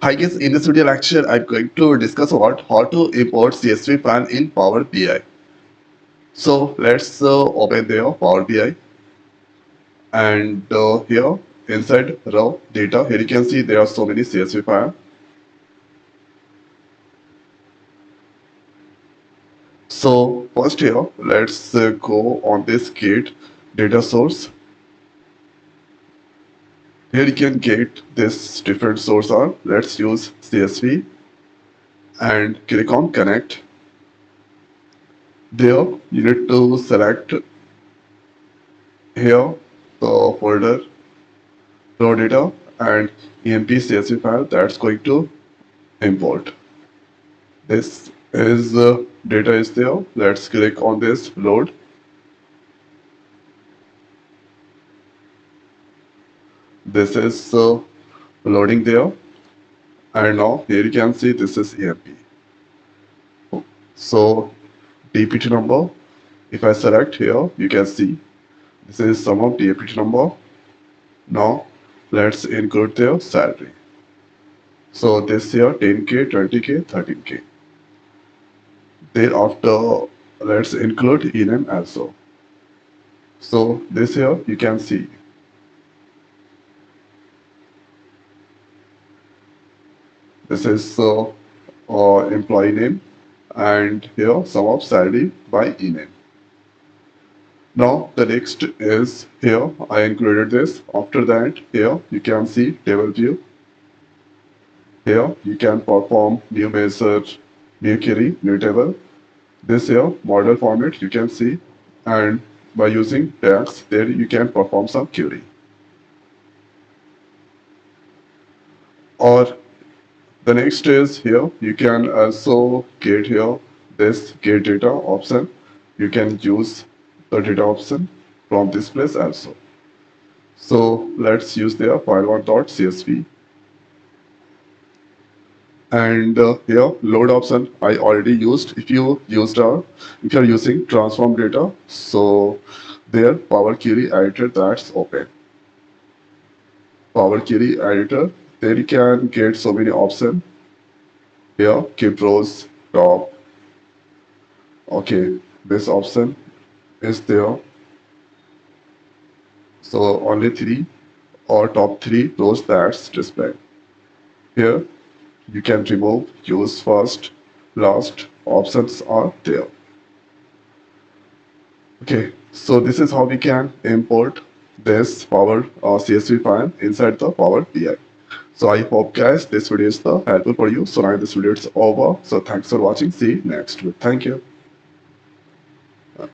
Hi guys, in this video lecture, I'm going to discuss about how to import CSV file in Power BI. So let's open the Power BI and here inside raw data, here you can see there are so many CSV files. So first here, let's go on this get data source. Here you can get this different source are. Let's use CSV and click on connect. There you need to select here the folder raw data and EMP CSV file that's going to import. This is data is there. Let's click on this load. This is loading there, and now here you can see this is EMP. So DPT number, if I select here, you can see this is sum of DPT number. Now let's include their salary. So this here 10K, 20K, 13K. Thereafter, let's include ename also. So this here you can see this is employee name and here sum of salary by ename. Now the next is here I included this. After that here you can see table view. Here you can perform new measure, new query, new table. This here model format you can see, and by using tags there you can perform some query. Or the next is here you can also get here this get data option. You can use the data option from this place also. So let's use their file1.csv. And here load option I already used. If you are using transform data, so there Power Query editor that's open. Power Query editor, there you can get so many options. Here keep rows top. Okay, this option is there. So only three or top three rows that's displayed. Here you can remove, use first, last options are there. Okay, so this is how we can import this Power CSV file inside the Power BI. So I hope guys this video is helpful for you. So now this video is over. So thanks for watching. See you next week. Thank you.